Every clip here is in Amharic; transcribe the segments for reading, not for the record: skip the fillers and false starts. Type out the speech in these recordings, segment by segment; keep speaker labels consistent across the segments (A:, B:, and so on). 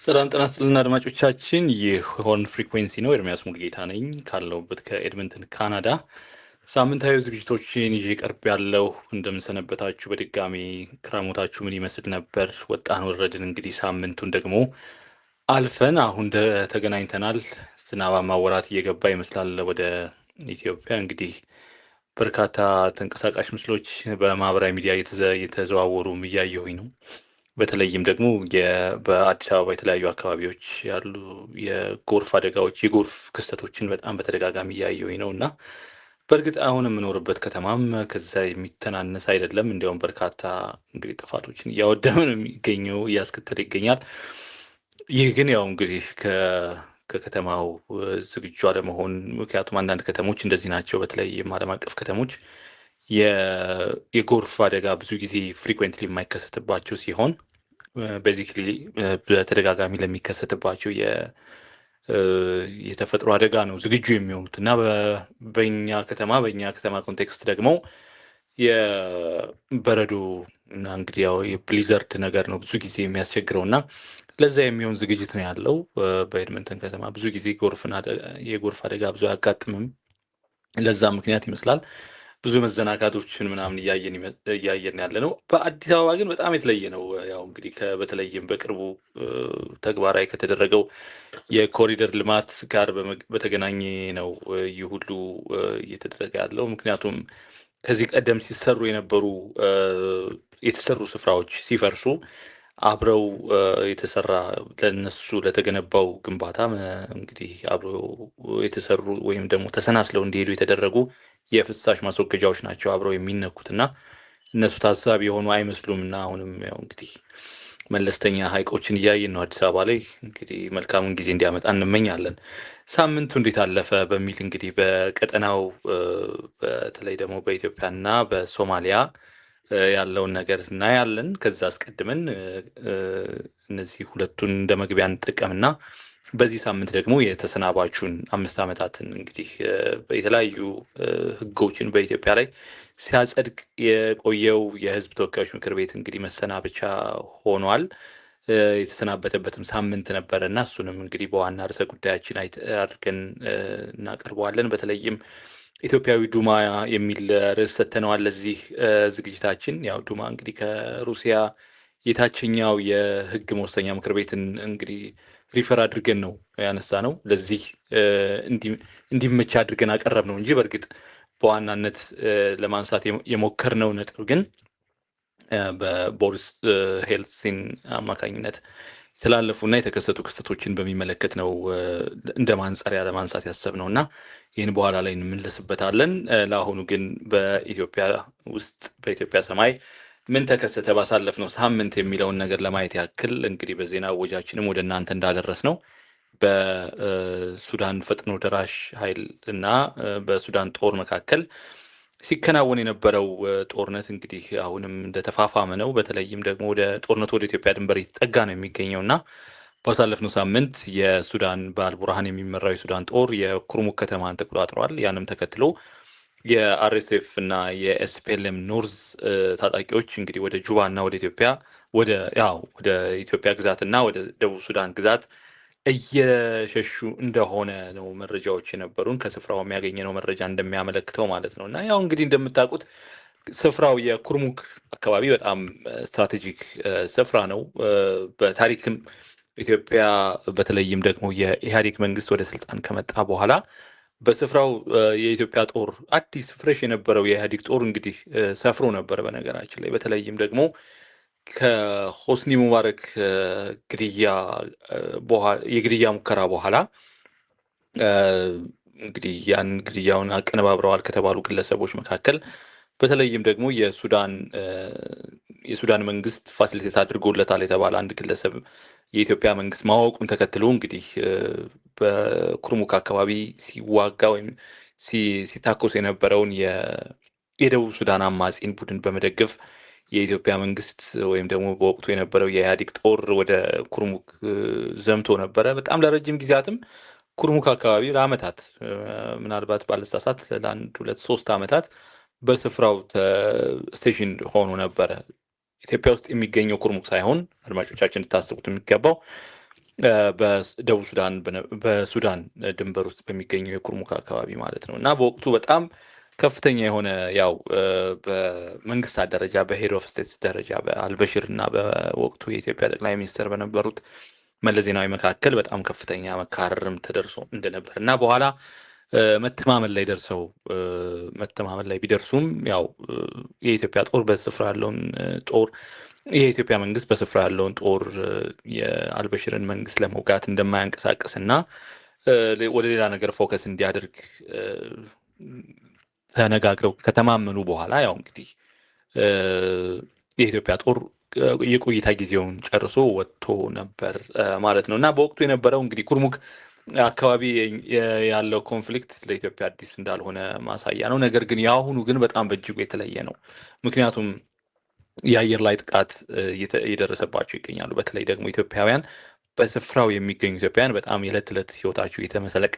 A: ሰላም ጤና ይስጥልን አድማጮቻችን፣ ይህ ሆርን ፍሪኩዌንሲ ነው። ኤርሚያስ ሙልጌታ ነኝ ካለሁበት ከኤድመንተን ካናዳ። ሳምንታዊ ዝግጅቶችን ይዤ ቀርብ ያለው እንደምንሰነበታችሁ። በድጋሚ ክራሞታችሁ ምን ይመስል ነበር? ወጣን ወረድን እንግዲህ ሳምንቱን ደግሞ አልፈን አሁን ተገናኝተናል። ዝናባማ ወራት እየገባ ይመስላል ወደ ኢትዮጵያ። እንግዲህ በርካታ ተንቀሳቃሽ ምስሎች በማህበራዊ ሚዲያ እየተዘዋወሩም እያየሁኝ ነው። በተለይም ደግሞ በአዲስ አበባ የተለያዩ አካባቢዎች ያሉ የጎርፍ አደጋዎች፣ የጎርፍ ክስተቶችን በጣም በተደጋጋሚ እያየሁኝ ነው እና በእርግጥ አሁን የምኖርበት ከተማም ከዛ የሚተናነስ አይደለም። እንዲያውም በርካታ እንግዲህ ጥፋቶችን እያወደመ ነው የሚገኘው፣ እያስከተለ ይገኛል። ይህ ግን ያው እንግዲህ ከከተማው ዝግጁ አለመሆን፣ ምክንያቱም አንዳንድ ከተሞች እንደዚህ ናቸው። በተለይም ዓለም አቀፍ ከተሞች የጎርፍ አደጋ ብዙ ጊዜ ፍሪኩዌንትሊ የማይከሰትባቸው ሲሆን ቤዚክሊ በተደጋጋሚ ለሚከሰትባቸው የተፈጥሮ አደጋ ነው ዝግጁ የሚሆኑት እና በእኛ ከተማ ኮንቴክስት ደግሞ የበረዶ እና እንግዲህ ያው የብሊዘርድ ነገር ነው ብዙ ጊዜ የሚያስቸግረው እና ለዛ የሚሆን ዝግጅት ነው ያለው። በኤድመንተን ከተማ ብዙ ጊዜ የጎርፍ አደጋ ብዙ አያጋጥምም። ለዛ ምክንያት ይመስላል ብዙ መዘናጋቶችን ምናምን እያየን ያለ ነው። በአዲስ አበባ ግን በጣም የተለየ ነው። ያው እንግዲህ በተለይም በቅርቡ ተግባራዊ ከተደረገው የኮሪደር ልማት ጋር በተገናኘ ነው ይህ ሁሉ እየተደረገ ያለው። ምክንያቱም ከዚህ ቀደም የተሰሩ ስፍራዎች ሲፈርሱ አብረው የተሰራ ለነሱ ለተገነባው ግንባታ እንግዲህ አብረው የተሰሩ ወይም ደግሞ ተሰናስለው እንዲሄዱ የተደረጉ የፍሳሽ ማስወገጃዎች ናቸው አብረው የሚነኩት እና እነሱ ታሳቢ የሆኑ አይመስሉም። እና አሁንም ያው እንግዲህ መለስተኛ ሐይቆችን እያየን ነው አዲስ አበባ ላይ። እንግዲህ መልካሙን ጊዜ እንዲያመጣ እንመኛለን። ሳምንቱ እንዴት አለፈ በሚል እንግዲህ በቀጠናው በተለይ ደግሞ በኢትዮጵያና በሶማሊያ ያለውን ነገር እናያለን። ከዛ አስቀድመን እነዚህ ሁለቱን እንደ መግቢያ እንጠቀምና በዚህ ሳምንት ደግሞ የተሰናባቹን 5 ዓመታትን እንግዲህ የተለያዩ ሕጎችን በኢትዮጵያ ላይ ሲያጸድቅ የቆየው የሕዝብ ተወካዮች ምክር ቤት እንግዲህ መሰናበቻ ሆኗል። የተሰናበተበትም ሳምንት ነበረ እና እሱንም እንግዲህ በዋና ርዕሰ ጉዳያችን አድርገን እናቀርበዋለን። በተለይም ኢትዮጵያዊ ዱማ የሚል ርዕስ ሰጥተነዋል ለዚህ ዝግጅታችን። ያው ዱማ እንግዲህ ከሩሲያ የታችኛው የህግ መወሰኛ ምክር ቤትን እንግዲህ ሪፈር አድርገን ነው ያነሳ ነው። ለዚህ እንዲመቻ አድርገን አቀረብ ነው እንጂ በእርግጥ በዋናነት ለማንሳት የሞከርነው ነጥብ ግን በቦሪስ ሄልሲን አማካኝነት የተላለፉና የተከሰቱ ክስተቶችን በሚመለከት ነው እንደ ማንጸሪያ ለማንሳት ያሰብነው እና ይህን በኋላ ላይ እንመለስበታለን። ለአሁኑ ግን በኢትዮጵያ ሰማይ ምን ተከሰተ ባሳለፍነው ሳምንት የሚለውን ነገር ለማየት ያክል እንግዲህ በዜና ወጃችንም ወደ እናንተ እንዳደረስ ነው በሱዳን ፈጥኖ ደራሽ ኃይል እና በሱዳን ጦር መካከል ሲከናወን የነበረው ጦርነት እንግዲህ አሁንም እንደተፋፋመ ነው። በተለይም ደግሞ ጦርነቱ ወደ ኢትዮጵያ ድንበር የተጠጋ ነው የሚገኘው እና ባሳለፍነው ሳምንት የሱዳን በአልቡርሃን የሚመራው የሱዳን ጦር የኩርሙክ ከተማን ተቆጣጥሯል። ያንም ተከትሎ የአርኤስኤፍ እና የኤስፒኤልኤም ኖርዝ ታጣቂዎች እንግዲህ ወደ ጁባ እና ወደ ኢትዮጵያ ግዛት እና ወደ ደቡብ ሱዳን ግዛት እየሸሹ እንደሆነ ነው መረጃዎች የነበሩን። ከስፍራው የሚያገኘነው መረጃ እንደሚያመለክተው ማለት ነው። እና ያው እንግዲህ እንደምታውቁት ስፍራው የኩርሙክ አካባቢ በጣም ስትራቴጂክ ስፍራ ነው። በታሪክም ኢትዮጵያ በተለይም ደግሞ የኢህአዴግ መንግስት ወደ ስልጣን ከመጣ በኋላ በስፍራው የኢትዮጵያ ጦር አዲስ ፍሬሽ የነበረው የኢህአዴግ ጦር እንግዲህ ሰፍሮ ነበር። በነገራችን ላይ በተለይም ደግሞ ከሆስኒ ሙባረክ የግድያ ሙከራ በኋላ እንግዲህ ያን ግድያውን አቀነባብረዋል ከተባሉ ግለሰቦች መካከል በተለይም ደግሞ የሱዳን መንግስት ፋሲሊቴት አድርጎለታል የተባለ አንድ ግለሰብ የኢትዮጵያ መንግስት ማወቁን ተከትሎ እንግዲህ በኩርሙክ አካባቢ ሲዋጋ ወይም ሲታኮስ የነበረውን የደቡብ ሱዳን አማጺን ቡድን በመደገፍ የኢትዮጵያ መንግስት ወይም ደግሞ በወቅቱ የነበረው የኢህአዴግ ጦር ወደ ኩርሙክ ዘምቶ ነበረ። በጣም ለረጅም ጊዜያትም ኩርሙክ አካባቢ ለአመታት ምናልባት ባለሳሳት ለ1 2 3 ዓመታት በስፍራው ስቴሽን ሆኖ ነበረ። ኢትዮጵያ ውስጥ የሚገኘው ኩርሙክ ሳይሆን አድማጮቻችን ልታስቡት የሚገባው በደቡብ ሱዳን በሱዳን ድንበር ውስጥ በሚገኘው የኩርሙክ አካባቢ ማለት ነው። እና በወቅቱ በጣም ከፍተኛ የሆነ ያው በመንግስታት ደረጃ በሄድ ኦፍ ስቴትስ ደረጃ በአልበሽር እና በወቅቱ የኢትዮጵያ ጠቅላይ ሚኒስትር በነበሩት መለስ ዜናዊ መካከል በጣም ከፍተኛ መካረርም ተደርሶ እንደነበር እና በኋላ መተማመን ላይ ቢደርሱም ያው የኢትዮጵያ ጦር በስፍራ ያለውን ጦር የኢትዮጵያ መንግስት በስፍራ ያለውን ጦር የአልበሽርን መንግስት ለመውጋት እንደማያንቀሳቅስ እና ወደ ሌላ ነገር ፎከስ እንዲያደርግ ተነጋግረው ከተማመኑ በኋላ ያው እንግዲህ የኢትዮጵያ ጦር የቆይታ ጊዜውን ጨርሶ ወጥቶ ነበር ማለት ነው። እና በወቅቱ የነበረው እንግዲህ ኩርሙክ አካባቢ ያለው ኮንፍሊክት ለኢትዮጵያ አዲስ እንዳልሆነ ማሳያ ነው። ነገር ግን የአሁኑ ግን በጣም በእጅጉ የተለየ ነው። ምክንያቱም የአየር ላይ ጥቃት እየደረሰባቸው ይገኛሉ። በተለይ ደግሞ ኢትዮጵያውያን በስፍራው የሚገኙ ኢትዮጵያውያን በጣም የዕለት ዕለት ህይወታቸው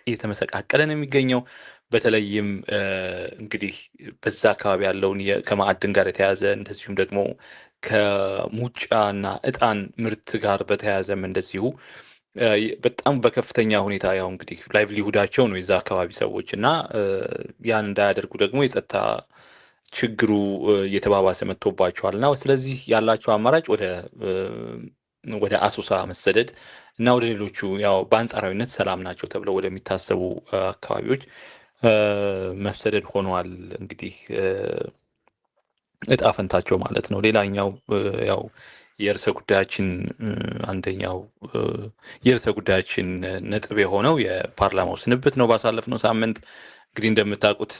A: እየተመሰቃቀለ ነው የሚገኘው። በተለይም እንግዲህ በዛ አካባቢ ያለውን ከማዕድን ጋር የተያዘ እንደዚሁም ደግሞ ከሙጫና እጣን ምርት ጋር በተያያዘም እንደዚሁ በጣም በከፍተኛ ሁኔታ ያው እንግዲህ ላይቭሊሁዳቸው ነው የዛ አካባቢ ሰዎች እና ያን እንዳያደርጉ ደግሞ የጸጥታ ችግሩ እየተባባሰ መጥቶባቸዋል እና ስለዚህ ያላቸው አማራጭ ወደ አሶሳ መሰደድ እና ወደ ሌሎቹ ያው በአንጻራዊነት ሰላም ናቸው ተብለው ወደሚታሰቡ አካባቢዎች መሰደድ ሆኗል። እንግዲህ እጣ ፈንታቸው ማለት ነው። ሌላኛው ያው የርዕሰ ጉዳያችን አንደኛው የርዕሰ ጉዳያችን ነጥብ የሆነው የፓርላማው ስንብት ነው። ባሳለፍነው ሳምንት እንግዲህ እንደምታውቁት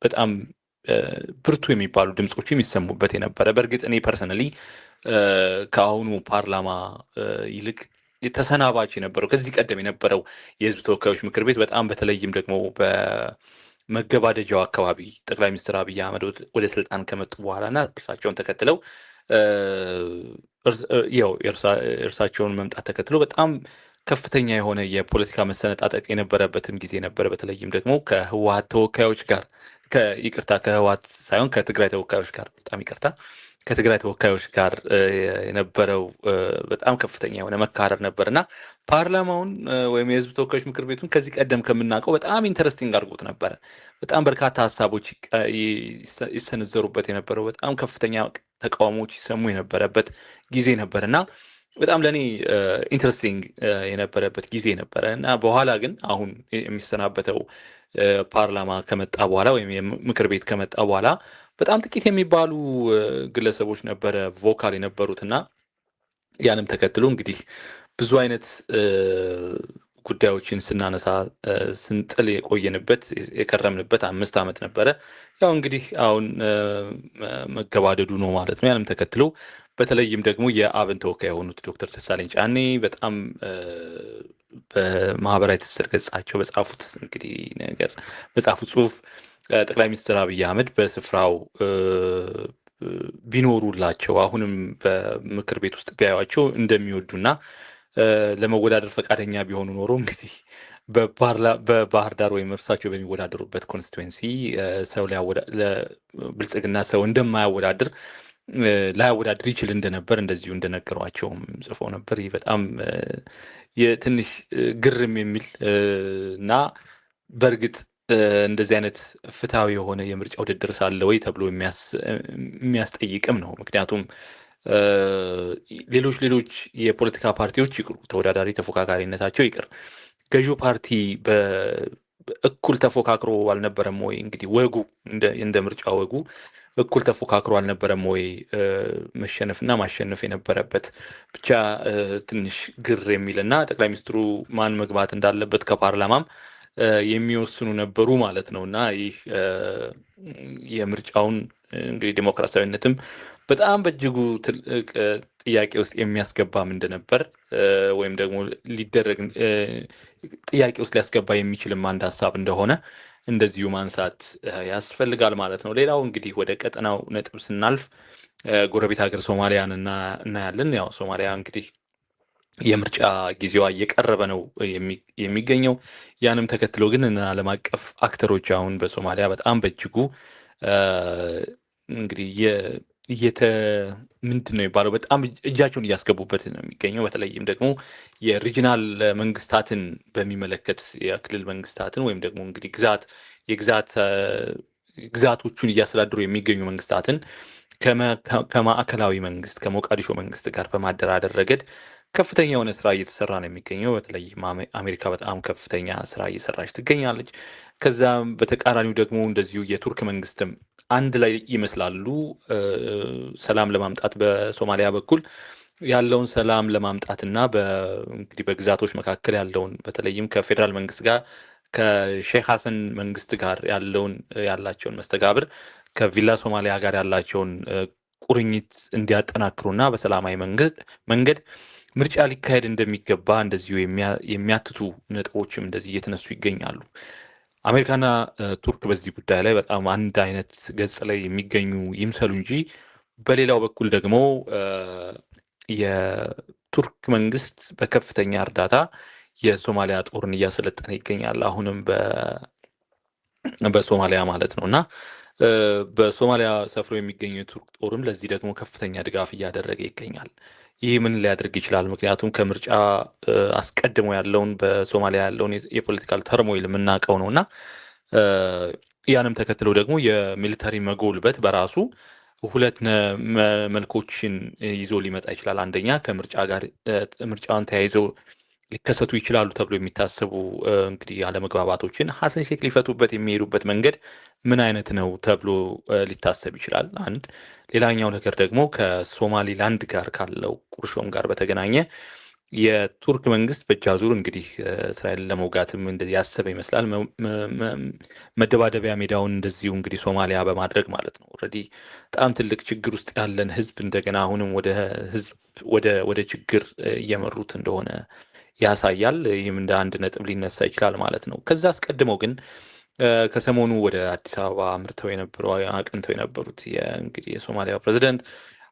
A: በጣም ብርቱ የሚባሉ ድምፆች የሚሰሙበት የነበረ በእርግጥ እኔ ፐርሰናሊ ከአሁኑ ፓርላማ ይልቅ ተሰናባች የነበረው ከዚህ ቀደም የነበረው የህዝብ ተወካዮች ምክር ቤት በጣም በተለይም ደግሞ በመገባደጃው አካባቢ ጠቅላይ ሚኒስትር አብይ አህመድ ወደ ስልጣን ከመጡ በኋላ እና እርሳቸውን ተከትለው እርሳቸውን መምጣት ተከትለው በጣም ከፍተኛ የሆነ የፖለቲካ መሰነጣጠቅ የነበረበትም ጊዜ ነበረ። በተለይም ደግሞ ከህወሀት ተወካዮች ጋር ከህወሀት ሳይሆን ከትግራይ ተወካዮች ጋር በጣም ይቅርታ ከትግራይ ተወካዮች ጋር የነበረው በጣም ከፍተኛ የሆነ መካረር ነበር እና ፓርላማውን ወይም የህዝብ ተወካዮች ምክር ቤቱን ከዚህ ቀደም ከምናውቀው በጣም ኢንተረስቲንግ አድርጎት ነበረ። በጣም በርካታ ሀሳቦች ይሰነዘሩበት የነበረው በጣም ከፍተኛ ተቃውሞዎች ይሰሙ የነበረበት ጊዜ ነበር እና በጣም ለእኔ ኢንትረስቲንግ የነበረበት ጊዜ ነበረ እና በኋላ ግን አሁን የሚሰናበተው ፓርላማ ከመጣ በኋላ ወይም ምክር ቤት ከመጣ በኋላ በጣም ጥቂት የሚባሉ ግለሰቦች ነበረ ቮካል የነበሩት እና ያንም ተከትሎ እንግዲህ ብዙ አይነት ጉዳዮችን ስናነሳ ስንጥል የከረምንበት 5 ዓመት ነበረ። ያው እንግዲህ አሁን መገባደዱ ነው ማለት ነው። ያንም ተከትሎ በተለይም ደግሞ የአብን ተወካይ የሆኑት ዶክተር ደሳለኝ ጫኔ በጣም በማህበራዊ ትስስር ገጻቸው በጻፉት ጽሁፍ ጠቅላይ ሚኒስትር አብይ አህመድ በስፍራው ቢኖሩላቸው አሁንም በምክር ቤት ውስጥ ቢያዩቸው እንደሚወዱና ለመወዳደር ፈቃደኛ ቢሆኑ ኖሮ እንግዲህ በባህር ዳር ወይም እርሳቸው በሚወዳደሩበት ኮንስቲትዌንሲ ብልጽግና ሰው እንደማያወዳድር ላያወዳድር ይችል እንደነበር እንደዚሁ እንደነገሯቸውም ጽፈው ነበር። ይህ በጣም የትንሽ ግርም የሚል እና በእርግጥ እንደዚህ አይነት ፍትሐዊ የሆነ የምርጫ ውድድር ሳለ ወይ ተብሎ የሚያስጠይቅም ነው። ምክንያቱም ሌሎች የፖለቲካ ፓርቲዎች ይቅሩ፣ ተወዳዳሪ ተፎካካሪነታቸው ይቅር፣ ገዢው ፓርቲ እኩል ተፎካክሮ አልነበረም ወይ? እንግዲህ ወጉ እንደ ምርጫ ወጉ እኩል ተፎካክሮ አልነበረም ወይ መሸነፍና ማሸነፍ የነበረበት? ብቻ ትንሽ ግር የሚልና ጠቅላይ ሚኒስትሩ ማን መግባት እንዳለበት ከፓርላማም የሚወስኑ ነበሩ ማለት ነው እና ይህ የምርጫውን እንግዲህ ዴሞክራሲያዊነትም በጣም በእጅጉ ትልቅ ጥያቄ ውስጥ የሚያስገባም እንደነበር ወይም ደግሞ ሊደረግ ጥያቄ ውስጥ ሊያስገባ የሚችልም አንድ ሀሳብ እንደሆነ እንደዚሁ ማንሳት ያስፈልጋል ማለት ነው። ሌላው እንግዲህ ወደ ቀጠናው ነጥብ ስናልፍ ጎረቤት ሀገር ሶማሊያን እናያለን። ያው ሶማሊያ እንግዲህ የምርጫ ጊዜዋ እየቀረበ ነው የሚገኘው። ያንም ተከትሎ ግን ዓለም አቀፍ አክተሮች አሁን በሶማሊያ በጣም በእጅጉ እንግዲህ ምንድን ነው የሚባለው በጣም እጃቸውን እያስገቡበት ነው የሚገኘው። በተለይም ደግሞ የሪጂናል መንግስታትን በሚመለከት የክልል መንግስታትን ወይም ደግሞ እንግዲህ ግዛቶቹን እያስተዳደሩ የሚገኙ መንግስታትን ከማዕከላዊ መንግስት ከሞቃዲሾ መንግስት ጋር በማደራደር ረገድ ከፍተኛ የሆነ ስራ እየተሰራ ነው የሚገኘው። በተለይም አሜሪካ በጣም ከፍተኛ ስራ እየሰራች ትገኛለች። ከዛም በተቃራኒው ደግሞ እንደዚሁ የቱርክ መንግስትም አንድ ላይ ይመስላሉ ሰላም ለማምጣት በሶማሊያ በኩል ያለውን ሰላም ለማምጣትና እንግዲህ በግዛቶች መካከል ያለውን በተለይም ከፌዴራል መንግስት ጋር ከሼክ ሀሰን መንግስት ጋር ያላቸውን መስተጋብር ከቪላ ሶማሊያ ጋር ያላቸውን ቁርኝት እንዲያጠናክሩና በሰላማዊ መንገድ ምርጫ ሊካሄድ እንደሚገባ እንደዚሁ የሚያትቱ ነጥቦችም እንደዚህ እየተነሱ ይገኛሉ። አሜሪካና ቱርክ በዚህ ጉዳይ ላይ በጣም አንድ አይነት ገጽ ላይ የሚገኙ ይምሰሉ እንጂ በሌላው በኩል ደግሞ የቱርክ መንግስት በከፍተኛ እርዳታ የሶማሊያ ጦርን እያሰለጠነ ይገኛል። አሁንም በሶማሊያ ማለት ነው እና በሶማሊያ ሰፍሮ የሚገኘው የቱርክ ጦርም ለዚህ ደግሞ ከፍተኛ ድጋፍ እያደረገ ይገኛል። ይህ ምን ሊያደርግ ይችላል? ምክንያቱም ከምርጫ አስቀድሞ ያለውን በሶማሊያ ያለውን የፖለቲካል ተርሞይል የምናውቀው ነው እና ያንም ተከትሎ ደግሞ የሚሊተሪ መጎልበት በራሱ ሁለት መልኮችን ይዞ ሊመጣ ይችላል። አንደኛ ከምርጫ ጋር ምርጫውን ተያይዘው ሊከሰቱ ይችላሉ ተብሎ የሚታሰቡ እንግዲህ አለመግባባቶችን ሀሰን ሼክ ሊፈቱበት የሚሄዱበት መንገድ ምን አይነት ነው ተብሎ ሊታሰብ ይችላል። አንድ ሌላኛው ነገር ደግሞ ከሶማሊላንድ ጋር ካለው ቁርሾም ጋር በተገናኘ የቱርክ መንግስት በእጃዙር እንግዲህ እስራኤልን ለመውጋትም እንደዚህ ያሰበ ይመስላል። መደባደቢያ ሜዳውን እንደዚሁ እንግዲህ ሶማሊያ በማድረግ ማለት ነው። ኦልሬዲ በጣም ትልቅ ችግር ውስጥ ያለን ህዝብ እንደገና አሁንም ወደ ችግር እየመሩት እንደሆነ ያሳያል። ይህም እንደ አንድ ነጥብ ሊነሳ ይችላል ማለት ነው። ከዛ አስቀድመው ግን ከሰሞኑ ወደ አዲስ አበባ አቅንተው የነበሩት እንግዲህ የሶማሊያ ፕሬዚደንት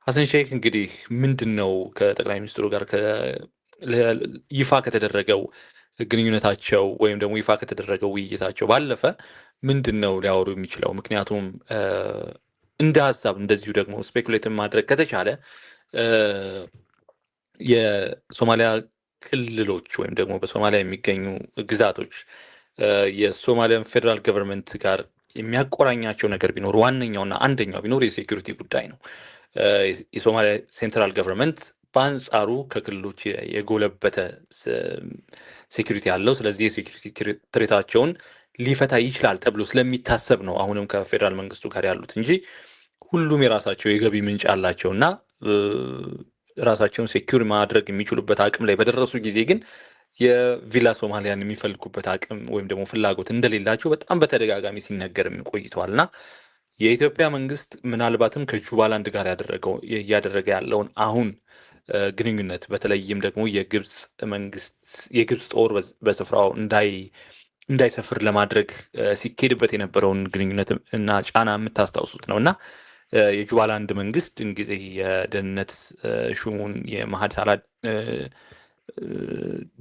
A: ሀሰን ሼክ እንግዲህ ምንድን ነው ከጠቅላይ ሚኒስትሩ ጋር ይፋ ከተደረገው ግንኙነታቸው ወይም ደግሞ ይፋ ከተደረገው ውይይታቸው ባለፈ ምንድን ነው ሊያወሩ የሚችለው? ምክንያቱም እንደ ሀሳብ እንደዚሁ ደግሞ ስፔኩሌትን ማድረግ ከተቻለ የሶማሊያ ክልሎች ወይም ደግሞ በሶማሊያ የሚገኙ ግዛቶች የሶማሊያን ፌዴራል ገቨርንመንት ጋር የሚያቆራኛቸው ነገር ቢኖር ዋነኛውና አንደኛው ቢኖር የሴኩሪቲ ጉዳይ ነው። የሶማሊያ ሴንትራል ገቨርንመንት በአንጻሩ ከክልሎች የጎለበተ ሴኩሪቲ አለው። ስለዚህ የሴኩሪቲ ትሬታቸውን ሊፈታ ይችላል ተብሎ ስለሚታሰብ ነው አሁንም ከፌዴራል መንግስቱ ጋር ያሉት እንጂ ሁሉም የራሳቸው የገቢ ምንጭ አላቸው እና ራሳቸውን ሴኩር ማድረግ የሚችሉበት አቅም ላይ በደረሱ ጊዜ ግን የቪላ ሶማሊያን የሚፈልጉበት አቅም ወይም ደግሞ ፍላጎት እንደሌላቸው በጣም በተደጋጋሚ ሲነገር ቆይተዋል እና የኢትዮጵያ መንግስት ምናልባትም ከጁባላንድ ጋር እያደረገ ያለውን አሁን ግንኙነት በተለይም ደግሞ የግብፅ ጦር በስፍራው እንዳይሰፍር ለማድግ ሲካሄድበት የነበረውን ግንኙነት እና ጫና የምታስታውሱት ነው እና የጁባላንድ መንግስት እንግዲህ የደህንነት ሹሙን የማህድ ሳላድ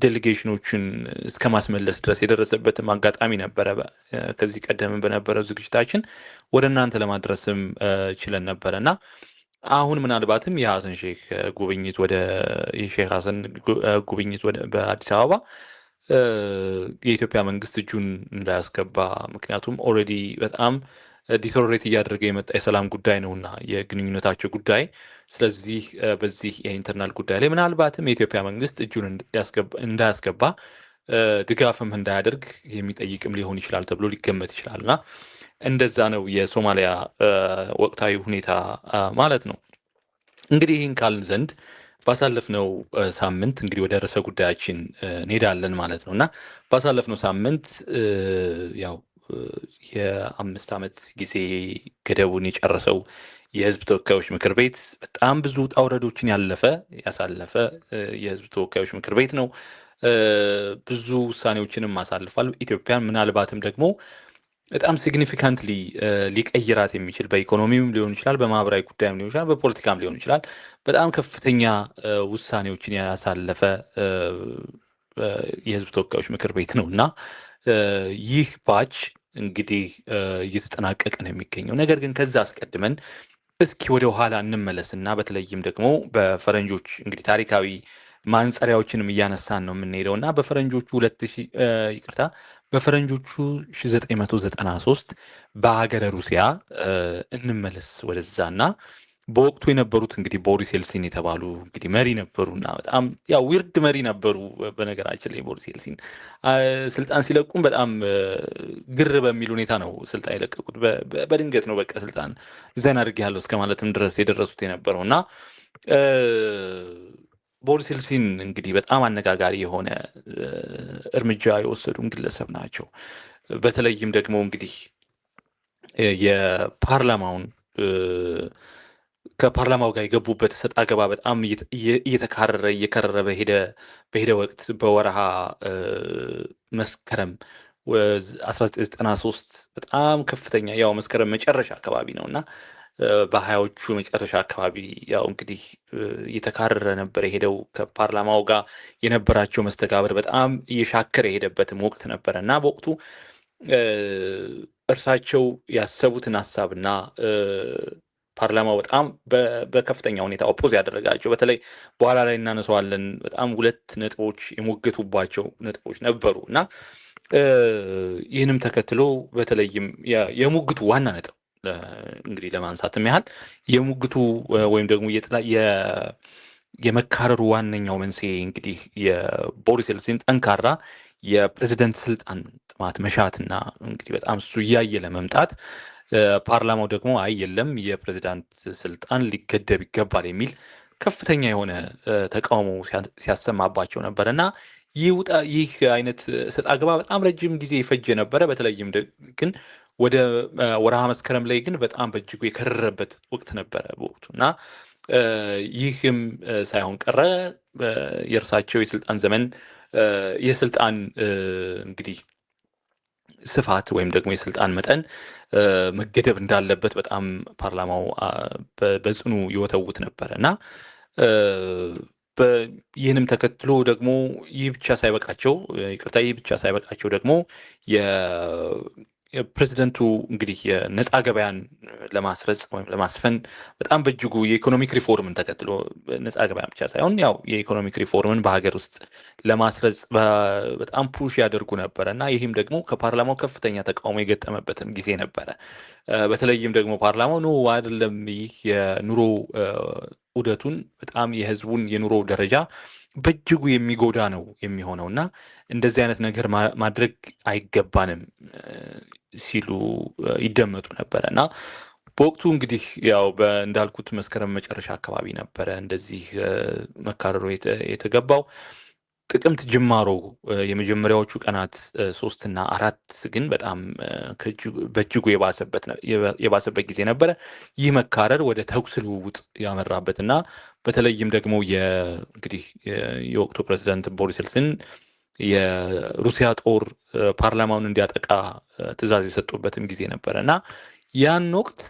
A: ዴሌጌሽኖችን እስከ ማስመለስ ድረስ የደረሰበትም አጋጣሚ ነበረ። ከዚህ ቀደም በነበረው ዝግጅታችን ወደ እናንተ ለማድረስም ችለን ነበረ እና አሁን ምናልባትም የሀሰን ሼክ ጉብኝት የሼክ ሀሰን ጉብኝት በአዲስ አበባ የኢትዮጵያ መንግስት እጁን እንዳያስገባ ምክንያቱም ኦልሬዲ በጣም ዲቶሬት እያደረገ የመጣ የሰላም ጉዳይ ነውና የግንኙነታቸው ጉዳይ። ስለዚህ በዚህ የኢንተርናል ጉዳይ ላይ ምናልባትም የኢትዮጵያ መንግስት እጁን እንዳያስገባ ድጋፍም እንዳያደርግ የሚጠይቅም ሊሆን ይችላል ተብሎ ሊገመት ይችላል እና እንደዛ ነው የሶማሊያ ወቅታዊ ሁኔታ ማለት ነው። እንግዲህ ይህን ካልን ዘንድ ባሳለፍነው ሳምንት እንግዲህ ወደ ርዕሰ ጉዳያችን እንሄዳለን ማለት ነው እና ባሳለፍነው ሳምንት ያው የ5 ዓመት ጊዜ ገደቡን የጨረሰው የህዝብ ተወካዮች ምክር ቤት በጣም ብዙ ውጣ ውረዶችን ያሳለፈ የህዝብ ተወካዮች ምክር ቤት ነው። ብዙ ውሳኔዎችንም አሳልፏል። ኢትዮጵያን ምናልባትም ደግሞ በጣም ሲግኒፊካንትሊ ሊቀይራት የሚችል በኢኮኖሚም ሊሆን ይችላል፣ በማህበራዊ ጉዳይም ሊሆን ይችላል፣ በፖለቲካም ሊሆን ይችላል በጣም ከፍተኛ ውሳኔዎችን ያሳለፈ የህዝብ ተወካዮች ምክር ቤት ነው እና ይህ ባች እንግዲህ እየተጠናቀቀ ነው የሚገኘው። ነገር ግን ከዛ አስቀድመን እስኪ ወደ ኋላ እንመለስና በተለይም ደግሞ በፈረንጆች እንግዲህ ታሪካዊ ማንጸሪያዎችንም እያነሳን ነው የምንሄደው እና በፈረንጆቹ 2000 ይቅርታ በፈረንጆቹ 1993 በሀገረ ሩሲያ እንመለስ ወደዛና በወቅቱ የነበሩት እንግዲህ ቦሪስ ኤልሲን የተባሉ እንግዲህ መሪ ነበሩና በጣም ያው ዊርድ መሪ ነበሩ። በነገራችን ላይ ቦሪስ ኤልሲን ስልጣን ሲለቁም በጣም ግር በሚል ሁኔታ ነው ስልጣን የለቀቁት። በድንገት ነው በቃ ስልጣን ዘን አድርጌያለሁ እስከ ማለትም ድረስ የደረሱት የነበረው እና ቦሪስ ኤልሲን እንግዲህ በጣም አነጋጋሪ የሆነ እርምጃ የወሰዱን ግለሰብ ናቸው። በተለይም ደግሞ እንግዲህ የፓርላማውን ከፓርላማው ጋር የገቡበት ሰጥ አገባ በጣም እየተካረረ እየከረረ በሄደ ወቅት በወረሃ መስከረም 1993 በጣም ከፍተኛ ያው መስከረም መጨረሻ አካባቢ ነው እና በሀያዎቹ መጨረሻ አካባቢ ያው እንግዲህ እየተካረረ ነበር የሄደው። ከፓርላማው ጋር የነበራቸው መስተጋብር በጣም እየሻከረ የሄደበትም ወቅት ነበረ እና በወቅቱ እርሳቸው ያሰቡትን ሀሳብና ፓርላማው በጣም በከፍተኛ ሁኔታ ኦፖዝ ያደረጋቸው በተለይ በኋላ ላይ እናነሳዋለን በጣም ሁለት ነጥቦች የሞገቱባቸው ነጥቦች ነበሩ እና ይህንም ተከትሎ በተለይም የሙግቱ ዋና ነጥብ እንግዲህ ለማንሳትም ያህል የሙግቱ ወይም ደግሞ የመካረሩ ዋነኛው መንስኤ እንግዲህ የቦሪስ ኤልሲን ጠንካራ የፕሬዝደንት ስልጣን ጥማት መሻትና እንግዲህ በጣም እሱ እያየ ለመምጣት ፓርላማው ደግሞ አይ የለም የፕሬዝዳንት ስልጣን ሊገደብ ይገባል የሚል ከፍተኛ የሆነ ተቃውሞ ሲያሰማባቸው ነበር እና ይህ አይነት ሰጥ አገባ በጣም ረጅም ጊዜ የፈጀ ነበረ። በተለይም ግን ወደ ወርሃ መስከረም ላይ ግን በጣም በእጅጉ የከረረበት ወቅት ነበረ በወቅቱ እና ይህም ሳይሆን ቀረ የእርሳቸው የስልጣን ዘመን የስልጣን እንግዲህ ስፋት ወይም ደግሞ የስልጣን መጠን መገደብ እንዳለበት በጣም ፓርላማው በጽኑ ይወተውት ነበረ እና ይህንም ተከትሎ ደግሞ ይህ ብቻ ሳይበቃቸው ደግሞ የፕሬዚደንቱ እንግዲህ የነፃ ገበያን ለማስረጽ ወይም ለማስፈን በጣም በእጅጉ የኢኮኖሚክ ሪፎርምን ተከትሎ ነፃ ገበያ ብቻ ሳይሆን ያው የኢኮኖሚክ ሪፎርምን በሀገር ውስጥ ለማስረጽ በጣም ፑሽ ያደርጉ ነበረ እና ይህም ደግሞ ከፓርላማው ከፍተኛ ተቃውሞ የገጠመበትም ጊዜ ነበረ። በተለይም ደግሞ ፓርላማው ኖ አይደለም ይህ የኑሮ ዑደቱን በጣም የህዝቡን የኑሮ ደረጃ በእጅጉ የሚጎዳ ነው የሚሆነው እና እንደዚህ አይነት ነገር ማድረግ አይገባንም ሲሉ ይደመጡ ነበረ እና በወቅቱ እንግዲህ ያው እንዳልኩት መስከረም መጨረሻ አካባቢ ነበረ እንደዚህ መካረሩ የተገባው። ጥቅምት ጅማሮ የመጀመሪያዎቹ ቀናት 3 እና 4 ግን በጣም በእጅጉ የባሰበት ጊዜ ነበረ። ይህ መካረር ወደ ተኩስ ልውውጥ ያመራበት እና በተለይም ደግሞ እንግዲህ የወቅቱ ፕሬዚዳንት ቦሪስ ኤልሲን የሩሲያ ጦር ፓርላማውን እንዲያጠቃ ትዕዛዝ የሰጡበትም ጊዜ ነበረ እና ያን ወቅት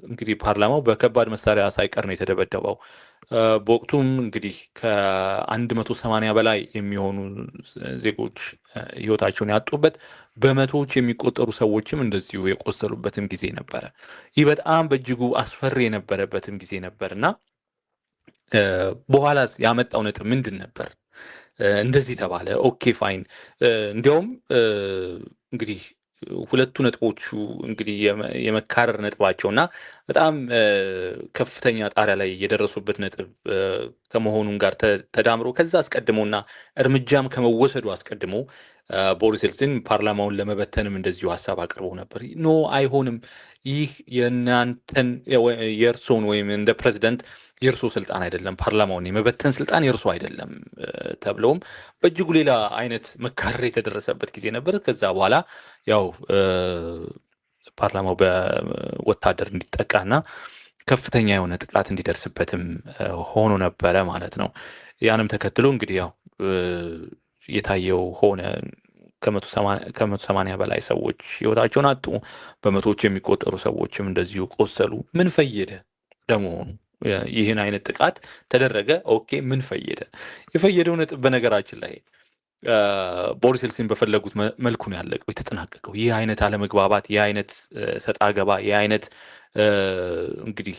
A: እንግዲህ ፓርላማው በከባድ መሳሪያ ሳይቀር ነው የተደበደበው። በወቅቱም እንግዲህ ከ180 በላይ የሚሆኑ ዜጎች ህይወታቸውን ያጡበት በመቶዎች የሚቆጠሩ ሰዎችም እንደዚሁ የቆሰሉበትም ጊዜ ነበረ። ይህ በጣም በእጅጉ አስፈሪ የነበረበትም ጊዜ ነበር እና በኋላ ያመጣው ነጥብ ምንድን ነበር? እንደዚህ ተባለ። ኦኬ ፋይን። እንዲያውም እንግዲህ ሁለቱ ነጥቦቹ እንግዲህ የመካረር ነጥባቸው እና በጣም ከፍተኛ ጣሪያ ላይ የደረሱበት ነጥብ ከመሆኑም ጋር ተዳምሮ ከዛ አስቀድሞና እርምጃም ከመወሰዱ አስቀድሞ ቦሪስ ኤልሲን ፓርላማውን ለመበተንም እንደዚሁ ሀሳብ አቅርበው ነበር። ኖ አይሆንም፣ ይህ የእናንተን የእርሶን ወይም እንደ ፕሬዚደንት የእርሶ ስልጣን አይደለም፣ ፓርላማውን የመበተን ስልጣን የእርሶ አይደለም ተብለውም በእጅጉ ሌላ አይነት መካረር የተደረሰበት ጊዜ ነበር። ከዛ በኋላ ያው ፓርላማው በወታደር እንዲጠቃና ከፍተኛ የሆነ ጥቃት እንዲደርስበትም ሆኖ ነበረ ማለት ነው። ያንም ተከትሎ እንግዲህ ያው የታየው ሆነ። ከ180 በላይ ሰዎች ህይወታቸውን አጡ። በመቶዎች የሚቆጠሩ ሰዎችም እንደዚሁ ቆሰሉ። ምን ፈየደ ለመሆኑ? ይህን አይነት ጥቃት ተደረገ። ኦኬ ምን ፈየደ? የፈየደው ነጥብ በነገራችን ላይ ቦሪስ ኤልሲን በፈለጉት መልኩ ነው ያለቀው የተጠናቀቀው። ይህ አይነት አለመግባባት፣ ይህ አይነት ሰጣ ገባ፣ ይህ አይነት እንግዲህ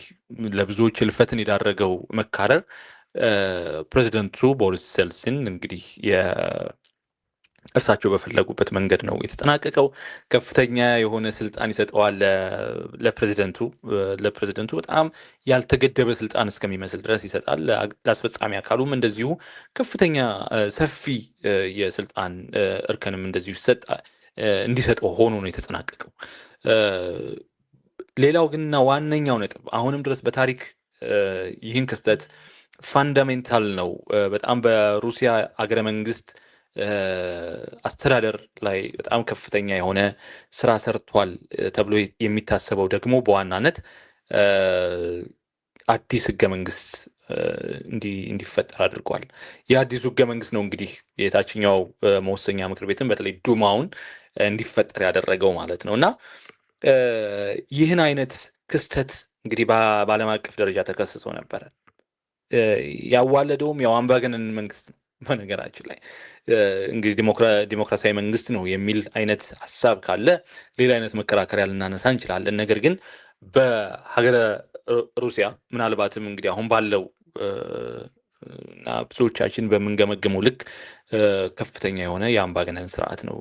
A: ለብዙዎች እልፈትን የዳረገው መካረር ፕሬዚደንቱ ቦሪስ ኤልሲን እንግዲህ እርሳቸው በፈለጉበት መንገድ ነው የተጠናቀቀው። ከፍተኛ የሆነ ስልጣን ይሰጠዋል ለፕሬዚደንቱ በጣም ያልተገደበ ስልጣን እስከሚመስል ድረስ ይሰጣል። ለአስፈጻሚ አካሉም እንደዚሁ ከፍተኛ ሰፊ የስልጣን እርከንም እንደዚሁ እንዲሰጠው ሆኖ ነው የተጠናቀቀው። ሌላው ግንና ዋነኛው ነጥብ አሁንም ድረስ በታሪክ ይህን ክስተት ፋንዳሜንታል ነው በጣም በሩሲያ አገረ መንግስት አስተዳደር ላይ በጣም ከፍተኛ የሆነ ስራ ሰርቷል ተብሎ የሚታሰበው ደግሞ በዋናነት አዲስ ህገ መንግስት እንዲፈጠር አድርጓል። የአዲሱ ህገ መንግስት ነው እንግዲህ የታችኛው መወሰኛ ምክር ቤትን በተለይ ዱማውን እንዲፈጠር ያደረገው ማለት ነው። እና ይህን አይነት ክስተት እንግዲህ በዓለም አቀፍ ደረጃ ተከስቶ ነበረ። ያዋለደውም ያው አምባገነን መንግስት ነው። በነገራችን ላይ እንግዲህ ዲሞክራሲያዊ መንግስት ነው የሚል አይነት ሀሳብ ካለ ሌላ አይነት መከራከሪያ ልናነሳ እንችላለን። ነገር ግን በሀገረ ሩሲያ ምናልባትም እንግዲህ አሁን ባለው እና ብዙዎቻችን በምንገመገመው ልክ ከፍተኛ የሆነ የአምባገነን ስርዓት ነው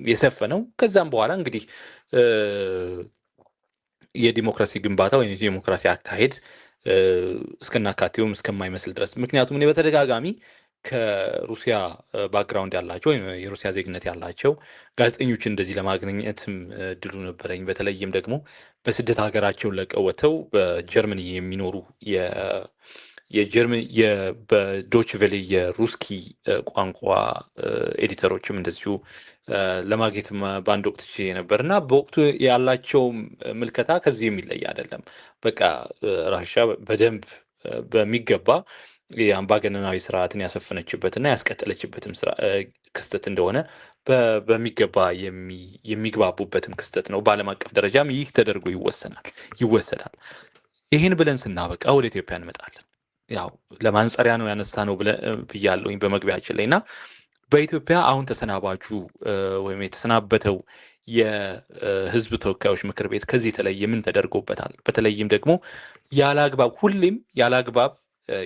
A: የሰፈነው። ከዛም በኋላ እንግዲህ የዲሞክራሲ ግንባታ ወይም የዲሞክራሲ አካሄድ እስከናካቴውም እስከማይመስል ድረስ ምክንያቱም እኔ በተደጋጋሚ ከሩሲያ ባክግራውንድ ያላቸው ወይም የሩሲያ ዜግነት ያላቸው ጋዜጠኞች እንደዚህ ለማግኘትም እድሉ ነበረኝ። በተለይም ደግሞ በስደት ሀገራቸውን ለቀው ወጥተው በጀርመኒ የሚኖሩ በዶች ቬሌ የሩስኪ ቋንቋ ኤዲተሮችም እንደዚሁ ለማግኘት በአንድ ወቅት ችዬ ነበር እና በወቅቱ ያላቸው ምልከታ ከዚህ የሚለይ አይደለም። በቃ ራሻ በደንብ በሚገባ የአምባገነናዊ ስርዓትን ያሰፈነችበትና ያስቀጠለችበትም ክስተት እንደሆነ በሚገባ የሚግባቡበትም ክስተት ነው። በዓለም አቀፍ ደረጃም ይህ ተደርጎ ይወሰዳል። ይህን ብለን ስናበቃ ወደ ኢትዮጵያ እንመጣለን። ያው ለማንጸሪያ ነው ያነሳ ነው ብያለሁኝ በመግቢያችን ላይ እና በኢትዮጵያ አሁን ተሰናባቹ ወይም የተሰናበተው የህዝብ ተወካዮች ምክር ቤት ከዚህ የተለየ ምን ተደርጎበታል? በተለይም ደግሞ ያለአግባብ ሁሌም ያለአግባብ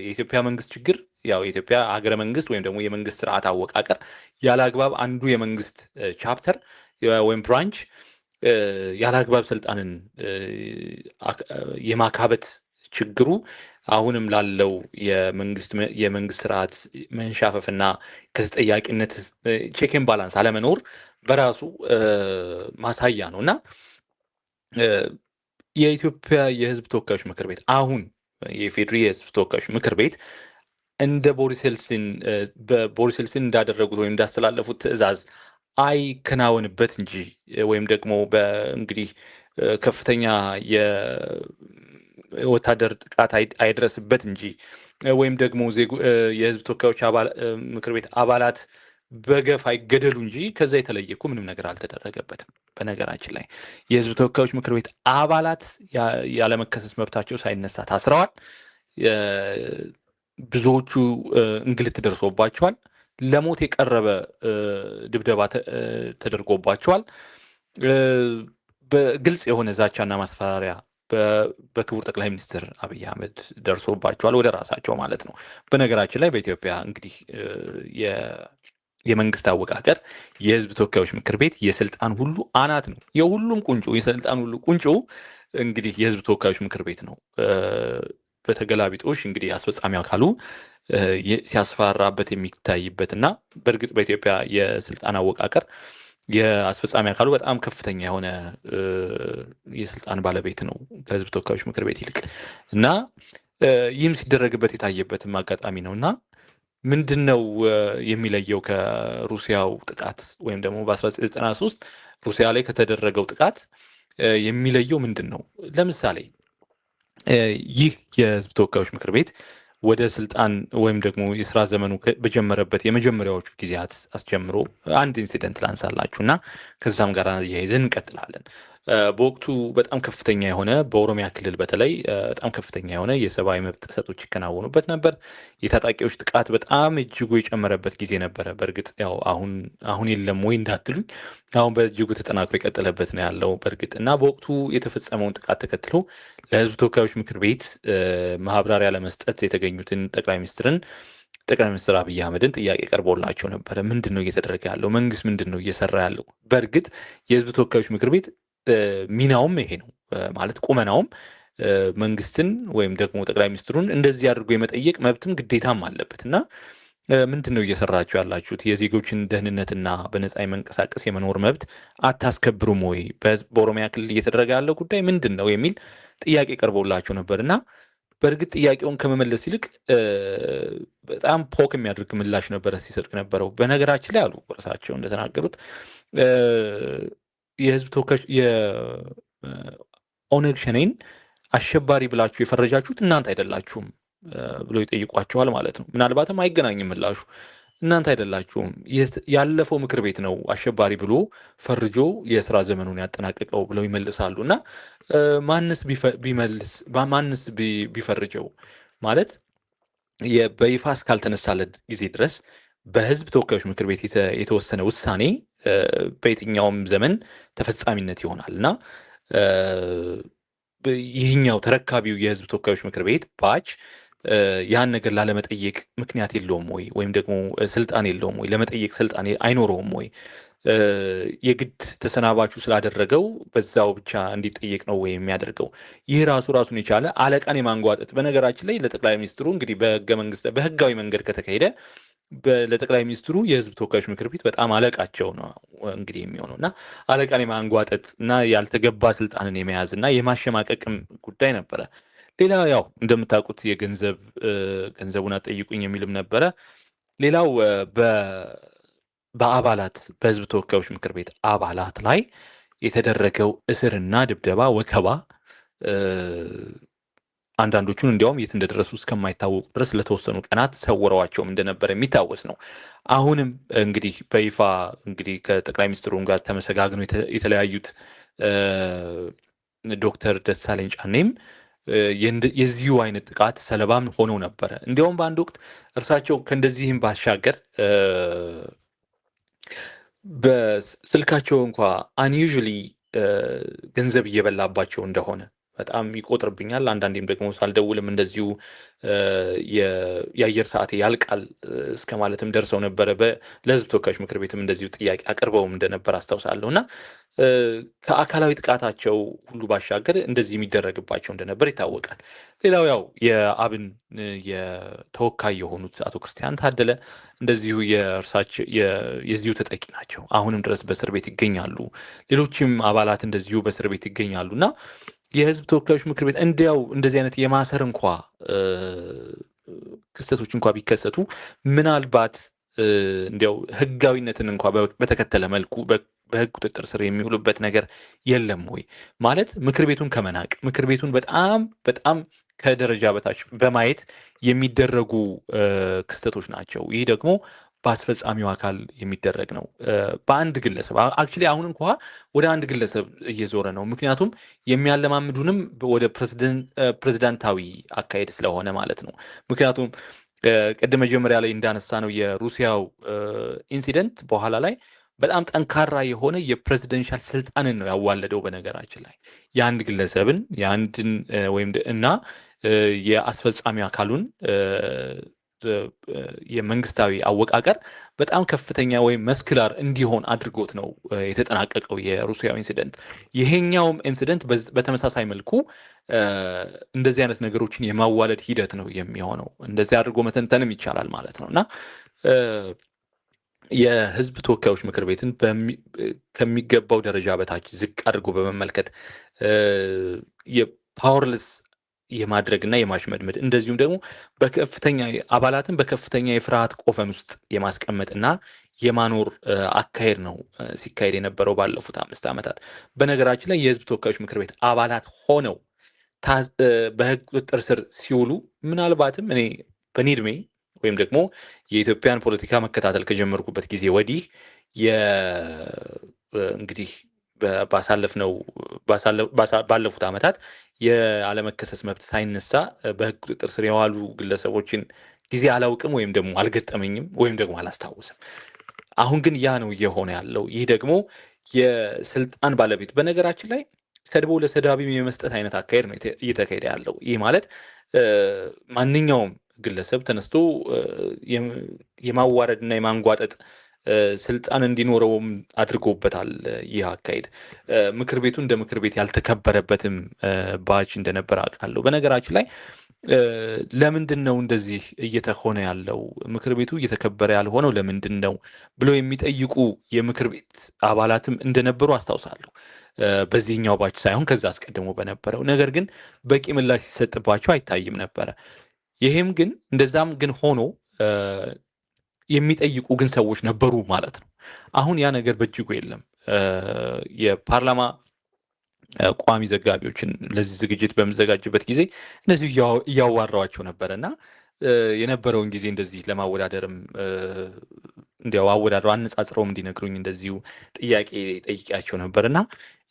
A: የኢትዮጵያ መንግስት ችግር ያው የኢትዮጵያ ሀገረ መንግስት ወይም ደግሞ የመንግስት ስርዓት አወቃቀር ያለአግባብ አንዱ የመንግስት ቻፕተር ወይም ብራንች ያለአግባብ ስልጣንን የማካበት ችግሩ አሁንም ላለው የመንግስት ስርዓት መንሻፈፍና ከተጠያቂነት ቼክን ባላንስ አለመኖር በራሱ ማሳያ ነው እና የኢትዮጵያ የህዝብ ተወካዮች ምክር ቤት አሁን የፌዴሪ የህዝብ ተወካዮች ምክር ቤት እንደ ቦሪስ ኤልሲን እንዳደረጉት ወይም እንዳስተላለፉት ትዕዛዝ አይከናወንበት እንጂ ወይም ደግሞ እንግዲህ ከፍተኛ የወታደር ጥቃት አይድረስበት እንጂ ወይም ደግሞ የህዝብ ተወካዮች ምክር ቤት አባላት በገፍ አይገደሉ እንጂ ከዛ የተለየ እኮ ምንም ነገር አልተደረገበትም። በነገራችን ላይ የህዝብ ተወካዮች ምክር ቤት አባላት ያለመከሰስ መብታቸው ሳይነሳ ታስረዋል። ብዙዎቹ እንግልት ደርሶባቸዋል። ለሞት የቀረበ ድብደባ ተደርጎባቸዋል። በግልጽ የሆነ ዛቻና ማስፈራሪያ በክቡር ጠቅላይ ሚኒስትር አብይ አህመድ ደርሶባቸዋል፣ ወደ ራሳቸው ማለት ነው። በነገራችን ላይ በኢትዮጵያ እንግዲህ የመንግስት አወቃቀር የህዝብ ተወካዮች ምክር ቤት የስልጣን ሁሉ አናት ነው። የሁሉም ቁንጮ የስልጣን ሁሉ ቁንጮ እንግዲህ የህዝብ ተወካዮች ምክር ቤት ነው። በተገላቢጦሽ እንግዲህ አስፈጻሚ አካሉ ሲያስፈራራበት የሚታይበት እና በእርግጥ በኢትዮጵያ የስልጣን አወቃቀር የአስፈጻሚ አካሉ በጣም ከፍተኛ የሆነ የስልጣን ባለቤት ነው ከህዝብ ተወካዮች ምክር ቤት ይልቅ እና ይህም ሲደረግበት የታየበትም አጋጣሚ ነው እና ምንድን ነው የሚለየው ከሩሲያው ጥቃት ወይም ደግሞ በ1993 ሩሲያ ላይ ከተደረገው ጥቃት የሚለየው ምንድን ነው? ለምሳሌ ይህ የህዝብ ተወካዮች ምክር ቤት ወደ ስልጣን ወይም ደግሞ የስራ ዘመኑ በጀመረበት የመጀመሪያዎቹ ጊዜያት አስጀምሮ አንድ ኢንሲደንት ላንሳላችሁ እና ከዛም ጋር እያይዘን እንቀጥላለን። በወቅቱ በጣም ከፍተኛ የሆነ በኦሮሚያ ክልል በተለይ በጣም ከፍተኛ የሆነ የሰብአዊ መብት ጥሰቶች ይከናወኑበት ነበር። የታጣቂዎች ጥቃት በጣም እጅጉ የጨመረበት ጊዜ ነበረ። በእርግጥ ያው አሁን የለም ወይ እንዳትሉኝ፣ አሁን በእጅጉ ተጠናክሮ የቀጠለበት ነው ያለው በእርግጥ እና በወቅቱ የተፈጸመውን ጥቃት ተከትሎ ለሕዝብ ተወካዮች ምክር ቤት ማብራሪያ ለመስጠት የተገኙትን ጠቅላይ ሚኒስትር አብይ አህመድን ጥያቄ ቀርቦላቸው ነበረ። ምንድን ነው እየተደረገ ያለው? መንግስት ምንድን ነው እየሰራ ያለው? በእርግጥ የሕዝብ ተወካዮች ምክር ቤት ሚናውም ይሄ ነው ማለት ቁመናውም መንግስትን ወይም ደግሞ ጠቅላይ ሚኒስትሩን እንደዚህ አድርጎ የመጠየቅ መብትም ግዴታም አለበት እና ምንድን ነው እየሰራችሁ ያላችሁት? የዜጎችን ደህንነትና በነፃ የመንቀሳቀስ የመኖር መብት አታስከብሩም ወይ? በኦሮሚያ ክልል እየተደረገ ያለው ጉዳይ ምንድን ነው የሚል ጥያቄ ቀርቦላቸው ነበር እና በእርግጥ ጥያቄውን ከመመለስ ይልቅ በጣም ፖክ የሚያደርግ ምላሽ ነበረ ሲሰጡ የነበረው። በነገራችን ላይ አሉ እርሳቸው እንደተናገሩት የህዝብ ተወካዮች የኦነግ ሸኔን አሸባሪ ብላችሁ የፈረጃችሁት እናንተ አይደላችሁም ብሎ ይጠይቋቸዋል ማለት ነው። ምናልባትም አይገናኝም ምላሹ። እናንተ አይደላችሁም፣ ያለፈው ምክር ቤት ነው አሸባሪ ብሎ ፈርጆ የስራ ዘመኑን ያጠናቀቀው ብለው ይመልሳሉ። እና ማንስ ቢፈርጀው ማለት በይፋ እስካልተነሳለት ጊዜ ድረስ በህዝብ ተወካዮች ምክር ቤት የተወሰነ ውሳኔ በየትኛውም ዘመን ተፈጻሚነት ይሆናል እና ይህኛው ተረካቢው የህዝብ ተወካዮች ምክር ቤት ባች ያን ነገር ላለመጠየቅ ምክንያት የለውም ወይ? ወይም ደግሞ ስልጣን የለውም ወይ? ለመጠየቅ ስልጣን አይኖረውም ወይ? የግድ ተሰናባቹ ስላደረገው በዛው ብቻ እንዲጠየቅ ነው ወይ የሚያደርገው? ይህ ራሱን የቻለ አለቃን የማንጓጠጥ በነገራችን ላይ ለጠቅላይ ሚኒስትሩ እንግዲህ በህጋዊ መንገድ ከተካሄደ ለጠቅላይ ሚኒስትሩ የህዝብ ተወካዮች ምክር ቤት በጣም አለቃቸው ነው እንግዲህ የሚሆነው እና አለቃን የማንጓጠጥ እና ያልተገባ ስልጣንን የመያዝ እና የማሸማቀቅም ጉዳይ ነበረ። ሌላ ያው እንደምታውቁት ገንዘቡን አጠይቁኝ የሚልም ነበረ። ሌላው በአባላት በህዝብ ተወካዮች ምክር ቤት አባላት ላይ የተደረገው እስርና ድብደባ፣ ወከባ አንዳንዶቹን እንዲያውም የት እንደደረሱ እስከማይታወቁ ድረስ ለተወሰኑ ቀናት ሰውረዋቸውም እንደነበረ የሚታወስ ነው። አሁንም እንግዲህ በይፋ እንግዲህ ከጠቅላይ ሚኒስትሩም ጋር ተመሰጋግነው የተለያዩት ዶክተር ደሳለኝ ጫኔም የዚሁ አይነት ጥቃት ሰለባም ሆነው ነበረ። እንዲያውም በአንድ ወቅት እርሳቸው ከእንደዚህም ባሻገር በስልካቸው እንኳ አንዩዥሊ ገንዘብ እየበላባቸው እንደሆነ በጣም ይቆጥርብኛል፣ አንዳንዴም ደግሞ ሳልደውልም እንደዚሁ የአየር ሰዓቴ ያልቃል እስከ ማለትም ደርሰው ነበረ። ለህዝብ ተወካዮች ምክር ቤትም እንደዚሁ ጥያቄ አቅርበውም እንደነበር አስታውሳለሁ እና ከአካላዊ ጥቃታቸው ሁሉ ባሻገር እንደዚህ የሚደረግባቸው እንደነበር ይታወቃል። ሌላው ያው የአብን የተወካይ የሆኑት አቶ ክርስቲያን ታደለ እንደዚሁ የዚሁ ተጠቂ ናቸው። አሁንም ድረስ በእስር ቤት ይገኛሉ። ሌሎችም አባላት እንደዚሁ በእስር ቤት ይገኛሉ እና የህዝብ ተወካዮች ምክር ቤት እንዲያው እንደዚህ አይነት የማሰር እንኳ ክስተቶች እንኳ ቢከሰቱ ምናልባት እንዲያው ህጋዊነትን እንኳ በተከተለ መልኩ በህግ ቁጥጥር ስር የሚውሉበት ነገር የለም ወይ? ማለት ምክር ቤቱን ከመናቅ ምክር ቤቱን በጣም በጣም ከደረጃ በታች በማየት የሚደረጉ ክስተቶች ናቸው። ይህ ደግሞ በአስፈጻሚው አካል የሚደረግ ነው። በአንድ ግለሰብ አክቹዋሊ አሁን እንኳ ወደ አንድ ግለሰብ እየዞረ ነው። ምክንያቱም የሚያለማምዱንም ወደ ፕሬዝዳንታዊ አካሄድ ስለሆነ ማለት ነው። ምክንያቱም ቅድም መጀመሪያ ላይ እንዳነሳ ነው የሩሲያው ኢንሲደንት በኋላ ላይ በጣም ጠንካራ የሆነ የፕሬዚደንሻል ስልጣንን ነው ያዋለደው። በነገራችን ላይ የአንድ ግለሰብን የአንድን ወይም እና የአስፈጻሚ አካሉን የመንግስታዊ አወቃቀር በጣም ከፍተኛ ወይም መስክላር እንዲሆን አድርጎት ነው የተጠናቀቀው የሩሲያው ኢንሲደንት። ይሄኛውም ኢንሲደንት በተመሳሳይ መልኩ እንደዚህ አይነት ነገሮችን የማዋለድ ሂደት ነው የሚሆነው። እንደዚህ አድርጎ መተንተንም ይቻላል ማለት ነው እና የህዝብ ተወካዮች ምክር ቤትን ከሚገባው ደረጃ በታች ዝቅ አድርጎ በመመልከት የፓወርለስ የማድረግና የማሽመድመድ እንደዚሁም ደግሞ አባላትን በከፍተኛ የፍርሃት ቆፈን ውስጥ የማስቀመጥና የማኖር አካሄድ ነው ሲካሄድ የነበረው ባለፉት 5 ዓመታት። በነገራችን ላይ የህዝብ ተወካዮች ምክር ቤት አባላት ሆነው በህግ ቁጥጥር ስር ሲውሉ ምናልባትም እኔ በኔ ዕድሜ ወይም ደግሞ የኢትዮጵያን ፖለቲካ መከታተል ከጀመርኩበት ጊዜ ወዲህ እንግዲህ ባለፉት ዓመታት የአለመከሰስ መብት ሳይነሳ በህግ ቁጥጥር ስር የዋሉ ግለሰቦችን ጊዜ አላውቅም ወይም ደግሞ አልገጠመኝም ወይም ደግሞ አላስታውስም። አሁን ግን ያ ነው እየሆነ ያለው። ይህ ደግሞ የስልጣን ባለቤት በነገራችን ላይ ሰድቦ ለሰዳቢ የመስጠት አይነት አካሄድ ነው እየተካሄደ ያለው። ይህ ማለት ማንኛውም ግለሰብ ተነስቶ የማዋረድና የማንጓጠጥ ስልጣን እንዲኖረውም አድርጎበታል። ይህ አካሄድ ምክር ቤቱ እንደ ምክር ቤት ያልተከበረበትም ባች እንደነበር አውቃለሁ። በነገራችን ላይ ለምንድን ነው እንደዚህ እየተሆነ ያለው? ምክር ቤቱ እየተከበረ ያልሆነው ለምንድን ነው ብለው የሚጠይቁ የምክር ቤት አባላትም እንደነበሩ አስታውሳለሁ። በዚህኛው ባች ሳይሆን ከዛ አስቀድሞ በነበረው። ነገር ግን በቂ ምላሽ ሲሰጥባቸው አይታይም ነበረ። ይህም ግን እንደዛም ግን ሆኖ የሚጠይቁ ግን ሰዎች ነበሩ ማለት ነው። አሁን ያ ነገር በእጅጉ የለም። የፓርላማ ቋሚ ዘጋቢዎችን ለዚህ ዝግጅት በምዘጋጅበት ጊዜ እነዚሁ እያዋራዋቸው ነበረ እና የነበረውን ጊዜ እንደዚህ ለማወዳደርም እንዲያው አወዳድረው አነጻጽረውም እንዲነግሩኝ እንደዚሁ ጥያቄ ጠይቄያቸው ነበር እና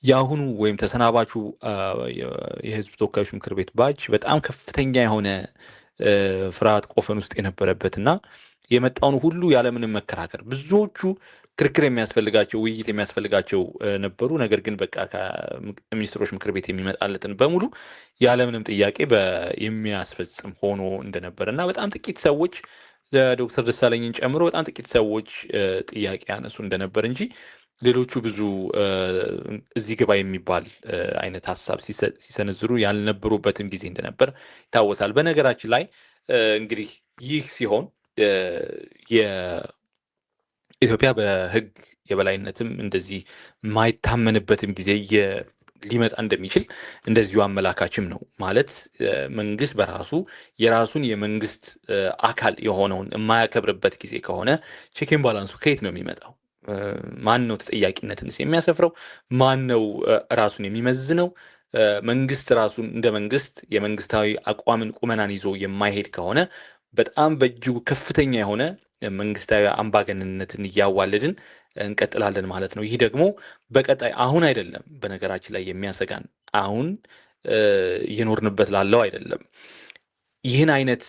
A: የአሁኑ ወይም ተሰናባቹ የህዝብ ተወካዮች ምክር ቤት ባች በጣም ከፍተኛ የሆነ ፍርሃት ቆፈን ውስጥ የነበረበትና የመጣውን ሁሉ ያለምንም መከራከር ብዙዎቹ ክርክር የሚያስፈልጋቸው ውይይት የሚያስፈልጋቸው ነበሩ። ነገር ግን በቃ ከሚኒስትሮች ምክር ቤት የሚመጣለትን በሙሉ ያለምንም ጥያቄ የሚያስፈጽም ሆኖ እንደነበረ እና በጣም ጥቂት ሰዎች ዶክተር ደሳለኝን ጨምሮ በጣም ጥቂት ሰዎች ጥያቄ ያነሱ እንደነበር እንጂ ሌሎቹ ብዙ እዚህ ግባ የሚባል አይነት ሀሳብ ሲሰነዝሩ ያልነበሩበትም ጊዜ እንደነበር ይታወሳል። በነገራችን ላይ እንግዲህ ይህ ሲሆን የኢትዮጵያ በህግ የበላይነትም እንደዚህ ማይታመንበትም ጊዜ ሊመጣ እንደሚችል እንደዚሁ አመላካችም ነው። ማለት መንግስት በራሱ የራሱን የመንግስት አካል የሆነውን የማያከብርበት ጊዜ ከሆነ ቼክን ባላንሱ ከየት ነው የሚመጣው? ማን ነው ተጠያቂነትንስ የሚያሰፍረው? ማን ነው ራሱን የሚመዝነው? መንግስት ራሱን እንደ መንግስት የመንግስታዊ አቋምን ቁመናን ይዞ የማይሄድ ከሆነ በጣም በእጅጉ ከፍተኛ የሆነ መንግስታዊ አምባገነንነትን እያዋለድን እንቀጥላለን ማለት ነው። ይህ ደግሞ በቀጣይ አሁን አይደለም፣ በነገራችን ላይ የሚያሰጋን አሁን እየኖርንበት ላለው አይደለም። ይህን አይነት